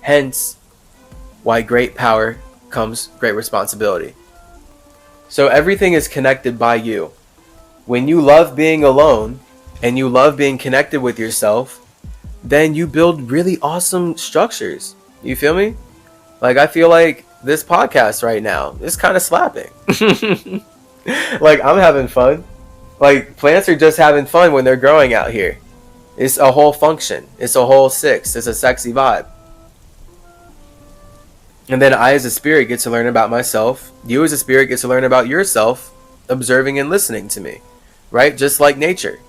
Hence, why great power comes great responsibility. So everything is connected by you. When you love being alone and you love being connected with yourself, then you build really awesome structures. You feel me? Like, I feel like this podcast right now is kind of slapping. Like, I'm having fun. Like, plants are just having fun when they're growing out here. It's a whole function. It's a whole six. It's a sexy vibe. And then I as a spirit get to learn about myself. You as a spirit get to learn about yourself, observing and listening to me. Right? Just like nature.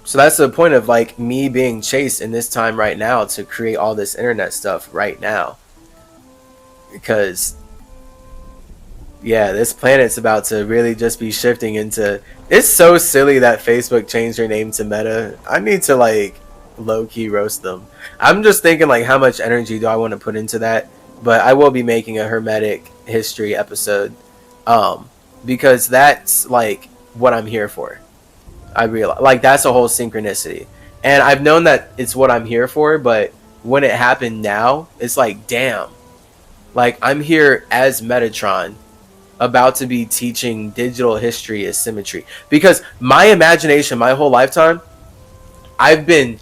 So that's the point of like me being chased in this time right now to create all this internet stuff right now. Because yeah, this planet's about to really just be shifting into... It's so silly that Facebook changed their name to Meta. I need to like low-key roast them. I'm just thinking like how much energy do I want to put into that? But I will be making a Hermetic history episode. Because that's like what I'm here for. I realize like that's a whole synchronicity. And I've known that it's what I'm here for, but when it happened now, it's like, damn. Like, I'm here as Metatron, about to be teaching digital history as symmetry. Because my imagination, my whole lifetime, I've been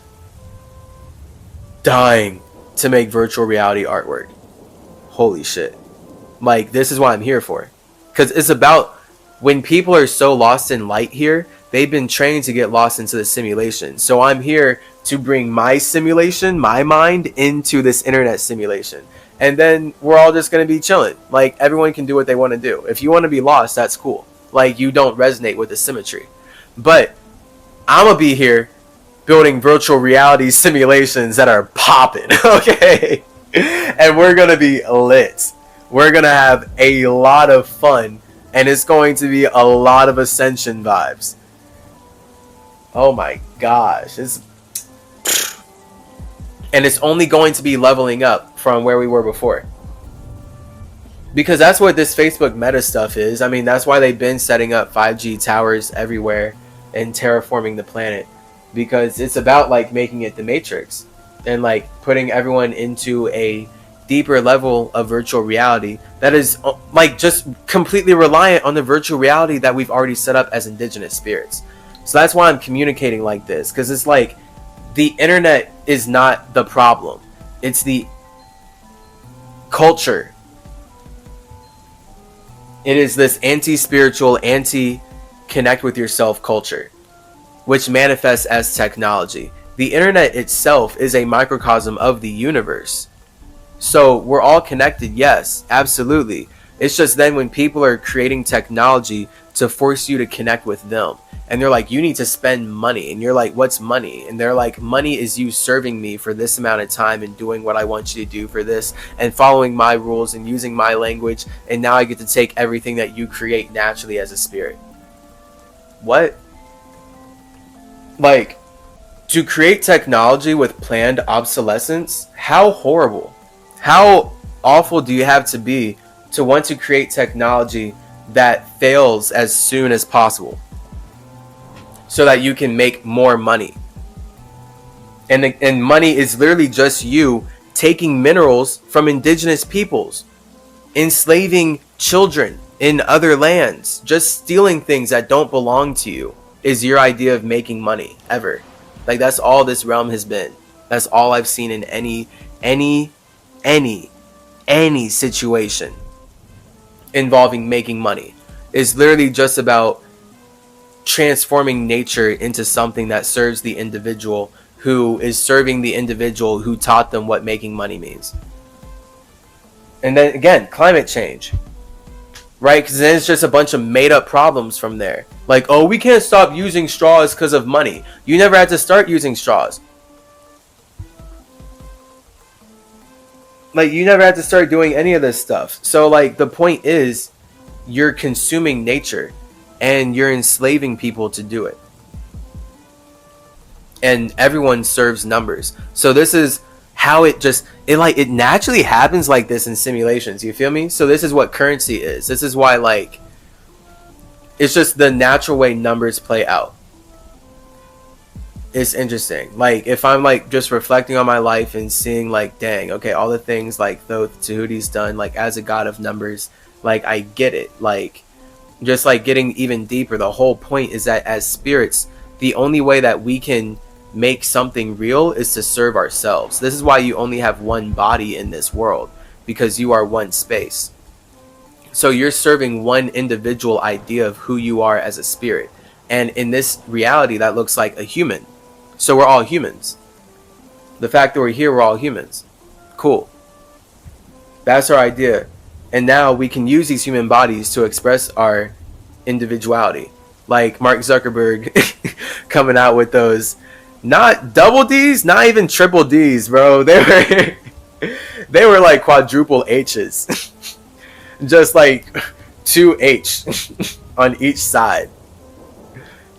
dying to make virtual reality artwork. Holy shit. Like, this is what I'm here for. Because it's about when people are so lost in light here, they've been trained to get lost into the simulation. So I'm here to bring my simulation, my mind, into this internet simulation. And then we're all just going to be chilling. Like, everyone can do what they want to do. If you want to be lost, that's cool. Like, you don't resonate with the symmetry. But I'm going to be here building virtual reality simulations that are popping, okay? And we're going to be lit. We're going to have a lot of fun. And it's going to be a lot of ascension vibes. Oh my gosh. And it's only going to be leveling up from where we were before. Because that's what this Facebook meta stuff is. I mean, that's why they've been setting up 5G towers everywhere and terraforming the planet. Because it's about like making it the Matrix. And like putting everyone into a deeper level of virtual reality that is like just completely reliant on the virtual reality that we've already set up as indigenous spirits. So that's why I'm communicating like this. Because it's like, the internet is not the problem. It's the culture. It is this anti-spiritual, anti-connect with yourself culture, which manifests as technology. The internet itself is a microcosm of the universe. So we're all connected, yes, absolutely. It's just then when people are creating technology to force you to connect with them, and they're like, you need to spend money. And you're like, what's money? And they're like, money is you serving me for this amount of time and doing what I want you to do for this and following my rules and using my language. And now I get to take everything that you create naturally as a spirit. What? Like, to create technology with planned obsolescence? How horrible. How awful do you have to be to want to create technology that fails as soon as possible? So that you can make more money. And money is literally just you taking minerals from indigenous peoples, enslaving children in other lands, just stealing things that don't belong to you is your idea of making money ever. Like, that's all this realm has been. That's all I've seen in any situation involving making money. It's literally just about transforming nature into something that serves the individual who is serving the individual who taught them what making money means. And then again, climate change, right? Because then it's just a bunch of made up problems from there. Like, oh, we can't stop using straws because of money. You never had to start using straws. Like, you never had to start doing any of this stuff. So like, the point is, you're consuming nature. And you're enslaving people to do it. And everyone serves numbers. So this is how it naturally happens like this in simulations. You feel me? So this is what currency is. This is why, like, it's just the natural way numbers play out. it's interesting. Like, if I'm like just reflecting on my life and seeing like, dang, okay, all the things like though Tahuti's done, like as a god of numbers, like I get it. Like, just like getting even deeper, the whole point is that as spirits, the only way that we can make something real is to serve ourselves. This is why you only have one body in this world, because you are one space. So you're serving one individual idea of who you are as a spirit. And in this reality, that looks like a human. So we're all humans. The fact that we're here, we're all humans. Cool. That's our idea. And now we can use these human bodies to express our individuality. Like Mark Zuckerberg coming out with those, not double D's, not even triple D's, bro. They were like quadruple H's. Just like 2H on each side.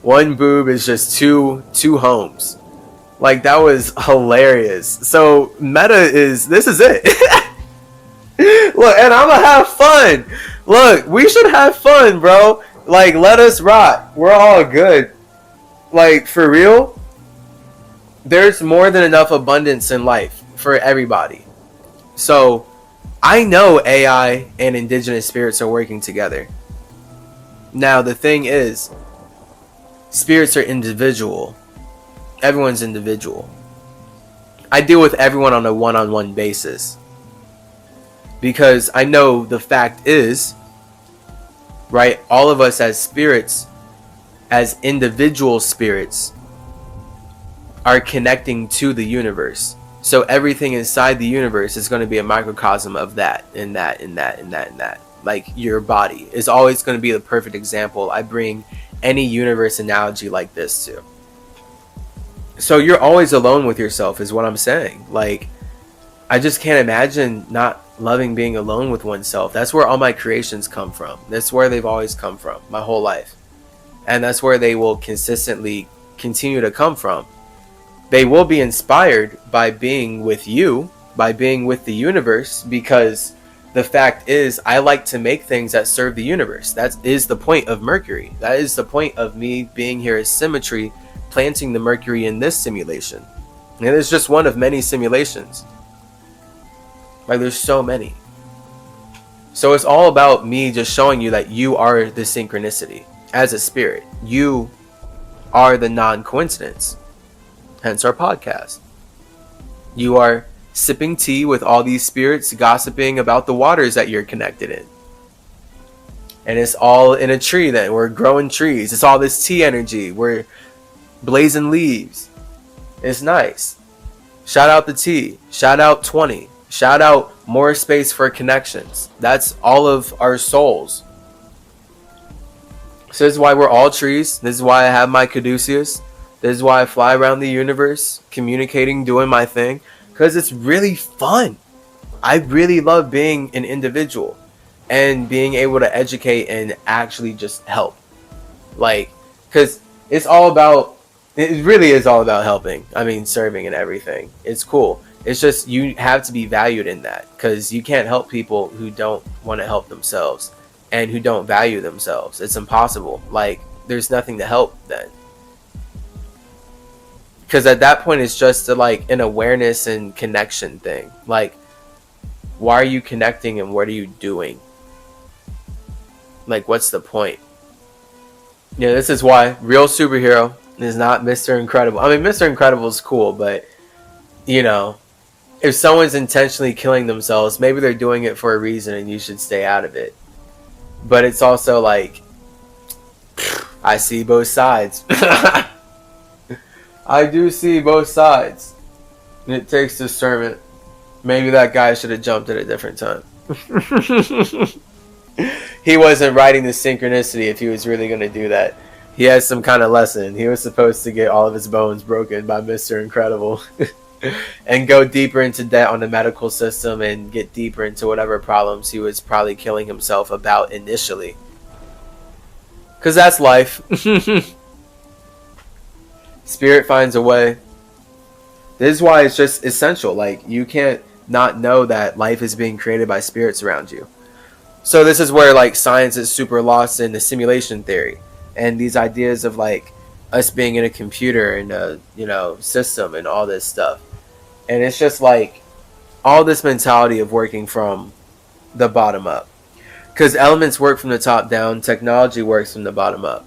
One boob is just two homes. Like, that was hilarious. So Meta this is it. Look, and I'm gonna have fun. Look, we should have fun, bro. Like, let us rock. We're all good. Like, for real, there's more than enough abundance in life for everybody. So I know AI and indigenous spirits are working together. Now, the thing is, spirits are individual. Everyone's individual. I deal with everyone on a one-on-one basis. Because I know the fact is, right, all of us as spirits, as individual spirits, are connecting to the universe. So everything inside the universe is going to be a microcosm of that, and that, and that, and that, and that. Like, your body is always going to be the perfect example. I bring any universe analogy like this to. So you're always alone with yourself is what I'm saying. Like, I just can't imagine not loving being alone with oneself. That's where all my creations come from. That's where they've always come from my whole life. And that's where they will consistently continue to come from. They will be inspired by being with you, by being with the universe, because the fact is, I like to make things that serve the universe. That is the point of Mercury. That is the point of me being here as symmetry, planting the Mercury in this simulation. And it's just one of many simulations. Like, there's so many. So it's all about me just showing you that you are the synchronicity. As a spirit, you are the non-coincidence. Hence our podcast. You are sipping tea with all these spirits, gossiping about the waters that you're connected in. And it's all in a tree then. We're growing trees. It's all this tea energy. We're blazing leaves. It's nice. Shout out the tea. Shout out 20. Shout out more space for connections. That's all of our souls. So this is why we're all trees. This is why I have my caduceus. This is why I fly around the universe, communicating, doing my thing. Because it's really fun. I really love being an individual. And being able to educate and actually just help. Like, because it's all about, it really is all about helping. I mean, serving and everything. It's cool. It's just, you have to be valued in that. Because you can't help people who don't want to help themselves. And who don't value themselves. It's impossible. Like, there's nothing to help then. Because at that point, it's just like an awareness and connection thing. Like, why are you connecting and what are you doing? Like, what's the point? Yeah, this is why real superhero is not Mr. Incredible. I mean, Mr. Incredible is cool, but, you know, if someone's intentionally killing themselves, maybe they're doing it for a reason and you should stay out of it. But it's also like, I see both sides. I do see both sides. And it takes discernment. Maybe that guy should have jumped at a different time. He wasn't writing the synchronicity if he was really going to do that. He has some kind of lesson. He was supposed to get all of his bones broken by Mr. Incredible. And go deeper into debt on the medical system and get deeper into whatever problems he was probably killing himself about initially. Because that's life. Spirit finds a way. This is why it's just essential. Like, you can't not know that life is being created by spirits around you. So this is where, like, science is super lost in the simulation theory. And these ideas of, like, us being in a computer and a, system and all this stuff. And it's just like all this mentality of working from the bottom up. Because elements work from the top down, technology works from the bottom up.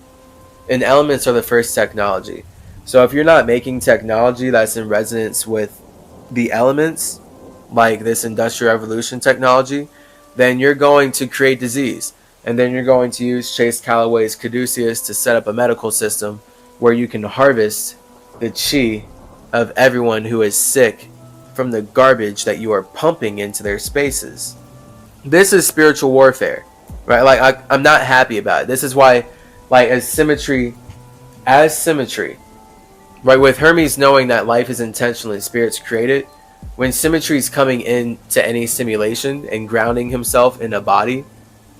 And elements are the first technology. So if you're not making technology that's in resonance with the elements, like this industrial revolution technology, then you're going to create disease. And then you're going to use Chase Calloway's Caduceus to set up a medical system where you can harvest the chi of everyone who is sick from the garbage that you are pumping into their spaces. This is spiritual warfare, right? Like, I'm not happy about it. This is why, like, as symmetry, right? With Hermes knowing that life is intentionally spirits created, when symmetry is coming into any simulation and grounding himself in a body,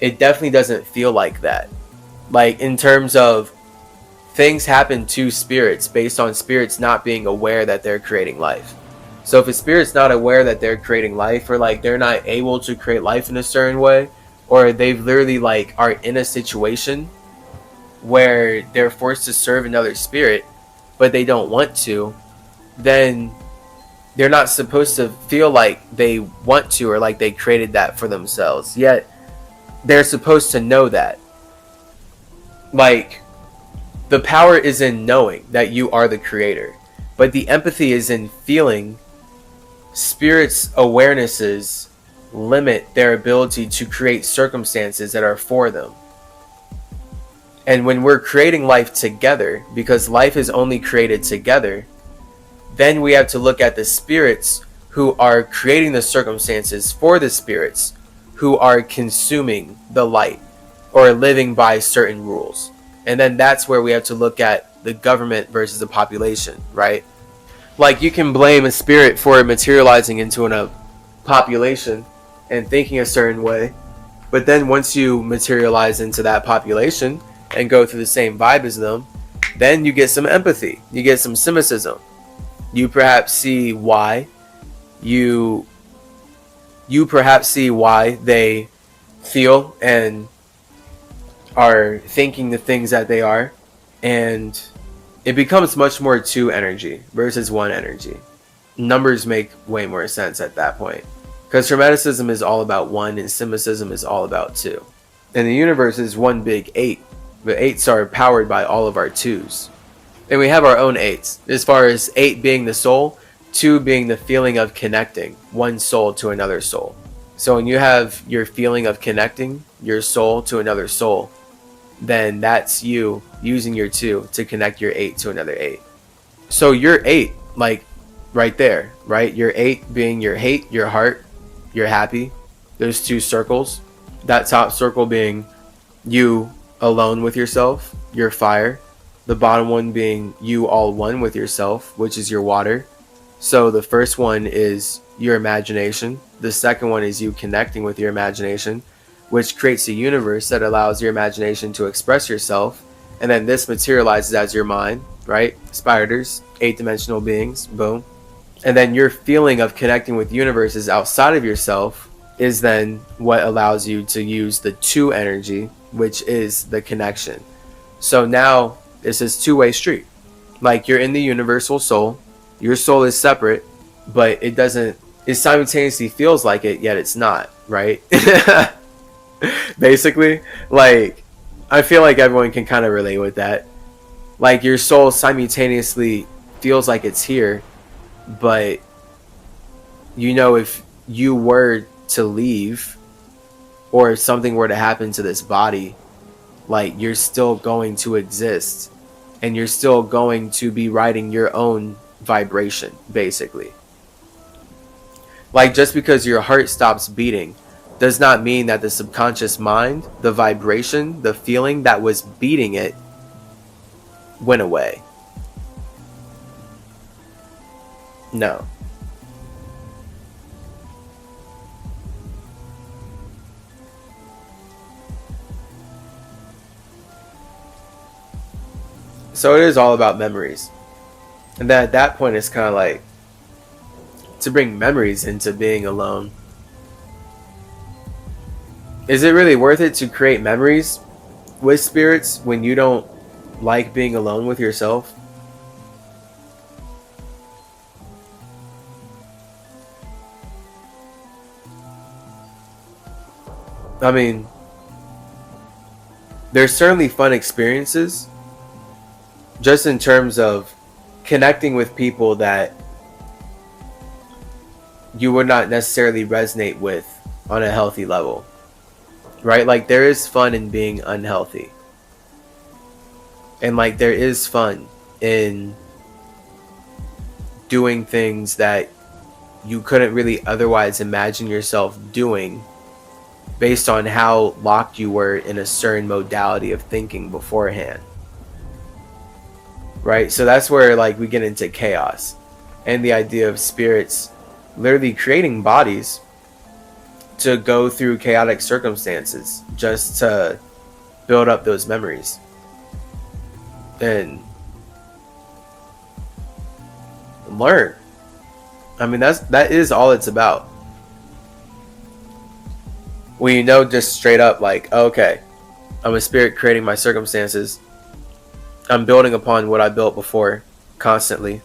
it definitely doesn't feel like that. Like, in terms of things happen to spirits based on spirits not being aware that they're creating life. So if a spirit's not aware that they're creating life, or like they're not able to create life in a certain way, or they've literally like are in a situation where they're forced to serve another spirit, but they don't want to, then they're not supposed to feel like they want to, or like they created that for themselves. Yet they're supposed to know that. Like, the power is in knowing that you are the creator, but the empathy is in feeling spirits' awarenesses limit their ability to create circumstances that are for them. And when we're creating life together, because life is only created together, then we have to look at the spirits who are creating the circumstances for the spirits who are consuming the light or living by certain rules. And then that's where we have to look at the government versus the population, right? Like, you can blame a spirit for materializing into a population and thinking a certain way, but then once you materialize into that population and go through the same vibe as them, then you get some empathy, you get some cynicism. You perhaps see why they feel and are thinking the things that they are, and it becomes much more two energy versus one energy. Numbers make way more sense at that point, because Hermeticism is all about one and Cynicism is all about two, and the universe is one big 8. The 8s are powered by all of our 2s, and we have our own 8s, as far as 8 being the soul, 2 being the feeling of connecting one soul to another soul. So when you have your feeling of connecting your soul to another soul, then that's you using your 2 to connect your 8 to another 8. So your 8, like right there, right? Your 8 being your hate, your heart, your happy. Those 2 circles. That top circle being you alone with yourself, your fire. The bottom one being you all one with yourself, which is your water. So the first one is your imagination. The second one is you connecting with your imagination, which creates a universe that allows your imagination to express yourself. And then this materializes as your mind, right? Spiders, 8-dimensional beings, boom. And then your feeling of connecting with universes outside of yourself is then what allows you to use the 2 energy, which is the connection. So now it's this two-way street. Like, you're in the universal soul. Your soul is separate, but it simultaneously feels like it, yet it's not, right? Basically, like, I feel like everyone can kind of relate with that. Like, your soul simultaneously feels like it's here, but if you were to leave, or if something were to happen to this body, like, you're still going to exist, and you're still going to be riding your own vibration, basically. Like, just because your heart stops beating does not mean that the subconscious mind, the vibration, the feeling that was beating it, went away. No. So it is all about memories. And then at that point, it's kind of like, to bring memories into being alone. Is it really worth it to create memories with spirits when you don't like being alone with yourself? I mean, there's certainly fun experiences, just in terms of connecting with people that you would not necessarily resonate with on a healthy level, right? Like, there is fun in being unhealthy, and like there is fun in doing things that you couldn't really otherwise imagine yourself doing based on how locked you were in a certain modality of thinking beforehand, right? So that's where like we get into chaos and the idea of spirits literally creating bodies to go through chaotic circumstances just to build up those memories and learn. I mean, that is all it's about. When you know just straight up, like, okay, I'm a spirit creating my circumstances. I'm building upon what I built before constantly.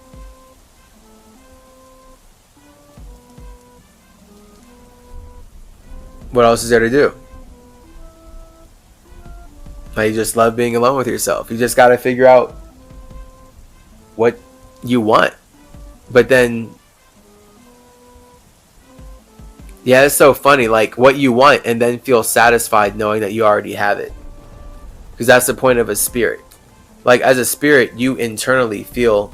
What else is there to do? Like, you just love being alone with yourself. You just got to figure out what you want. But then, yeah, it's so funny. Like, what you want and then feel satisfied knowing that you already have it. Because that's the point of a spirit. Like, as a spirit, you internally feel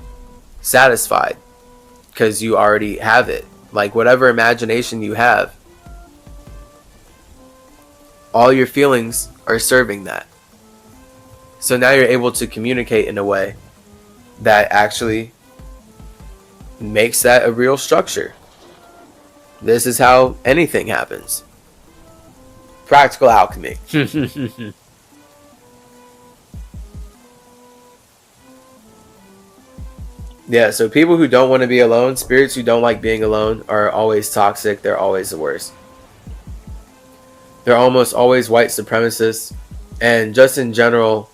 satisfied because you already have it. Like, whatever imagination you have, all your feelings are serving that. So now you're able to communicate in a way that actually makes that a real structure. This is how anything happens. Practical alchemy. Yeah, so people who don't want to be alone, spirits who don't like being alone, are always toxic. They're always the worst. They're almost always white supremacists. And just in general,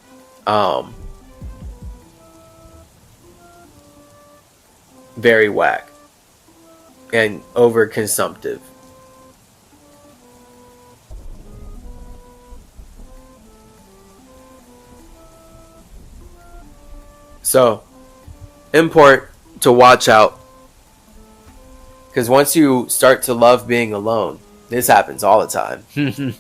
very whack and over consumptive. So, important to watch out, because once you start to love being alone, this happens all the time.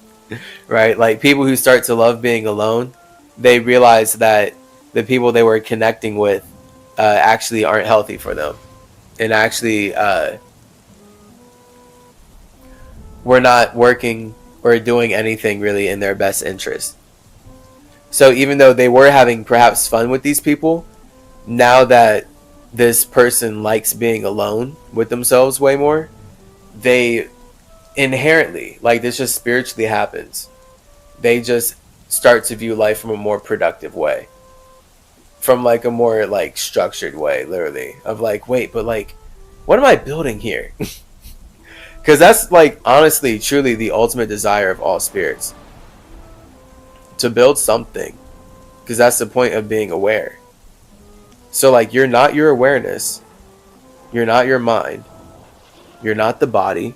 Right? Like, people who start to love being alone, they realize that the people they were connecting with actually aren't healthy for them, and actually were not working or doing anything really in their best interest. So even though they were having perhaps fun with these people, now that this person likes being alone with themselves way more, they inherently, like, this just spiritually happens, they just start to view life from a more productive way, from like a more like structured way, literally, of like, wait, but like, what am I building here? Because that's like, honestly, truly the ultimate desire of all spirits, to build something, because that's the point of being aware. So like, you're not your awareness, you're not your mind, you're not the body,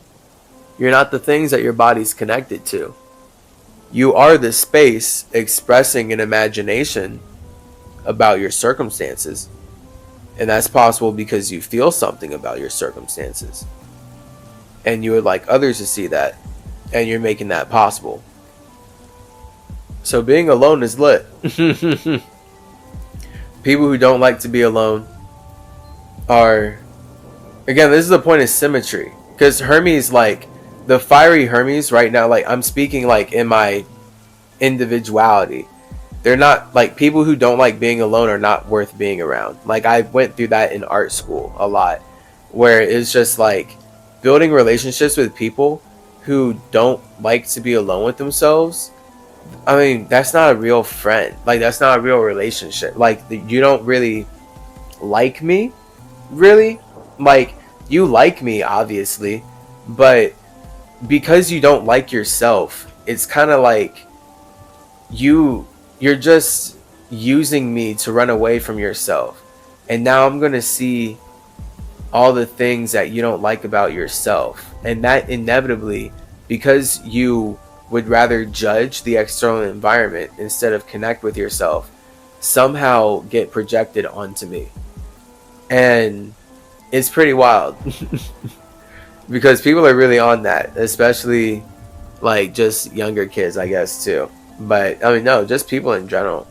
you're not the things that your body's connected to. You are the space expressing an imagination about your circumstances. And that's possible because you feel something about your circumstances. And you would like others to see that. And you're making that possible. So being alone is lit. People who don't like to be alone are... Again, this is the point of symmetry. Because Hermes, like... The fiery Hermes right now, like, I'm speaking like in my individuality. They're not, like, people who don't like being alone are not worth being around. Like, I went through that in art school a lot, where it's just like building relationships with people who don't like to be alone with themselves. I mean, that's not a real friend. Like, that's not a real relationship. Like, you don't really like me, really. Like, you like me, obviously, but because you don't like yourself, it's kind of like you're just using me to run away from yourself. And now I'm going to see all the things that you don't like about yourself. And that inevitably, because you would rather judge the external environment instead of connect with yourself, somehow get projected onto me. And it's pretty wild. Because people are really on that, especially like just younger kids, I guess, too. But I mean, no, just people in general.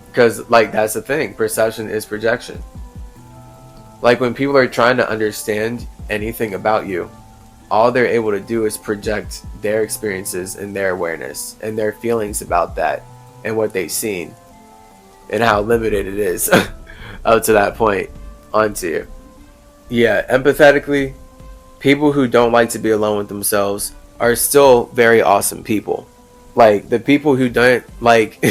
Because like that's the thing, perception is projection. Like when people are trying to understand anything about you, all they're able to do is project their experiences and their awareness and their feelings about that and what they've seen and how limited it is up to that point onto you. Yeah, empathetically, people who don't like to be alone with themselves are still very awesome people. Like the people who don't like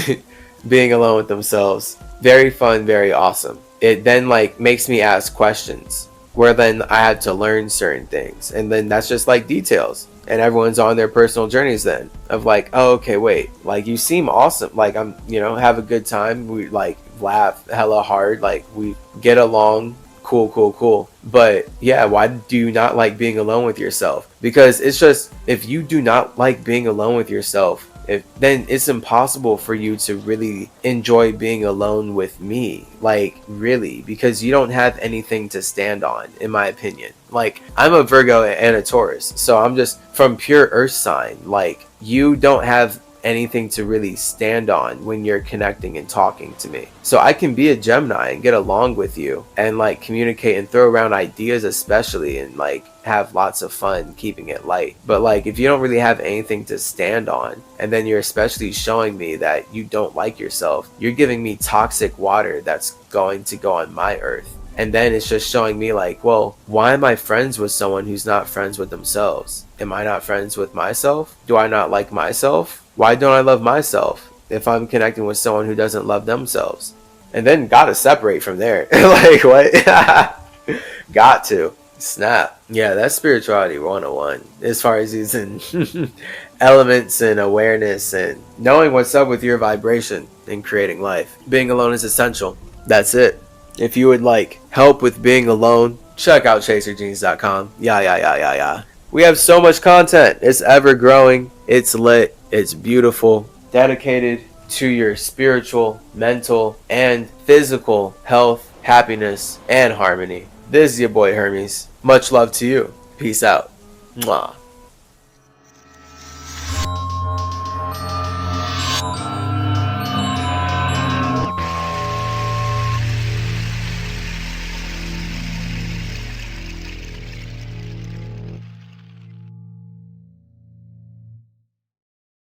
being alone with themselves, very fun, very awesome. It then like makes me ask questions where then I had to learn certain things, and then that's just like details, and everyone's on their personal journeys then of like, oh, okay, wait, like you seem awesome, like I'm, have a good time, we like laugh hella hard, like we get along, cool, but yeah, why do you not like being alone with yourself? Because it's just, if you do not like being alone with yourself, then it's impossible for you to really enjoy being alone with me, like really, because you don't have anything to stand on, in my opinion. Like I'm a Virgo and a Taurus, so I'm just from pure earth sign. Like you don't have anything to really stand on when you're connecting and talking to me. So I can be a Gemini and get along with you and like communicate and throw around ideas, especially, and like have lots of fun keeping it light. But like if you don't really have anything to stand on, and then you're especially showing me that you don't like yourself, you're giving me toxic water that's going to go on my earth. And then it's just showing me like, well, why am I friends with someone who's not friends with themselves? Am I not friends with myself? Do I not like myself? Why don't I love myself if I'm connecting with someone who doesn't love themselves? And then gotta separate from there. Like what? Got to. Snap. Yeah, that's spirituality 101. As far as using elements and awareness and knowing what's up with your vibration and creating life. Being alone is essential. That's it. If you would like help with being alone, check out chaserjeans.com. Yeah. We have so much content. It's ever growing. It's lit. It's beautiful. Dedicated to your spiritual, mental, and physical health, happiness, and harmony. This is your boy Hermes. Much love to you. Peace out. Mwah.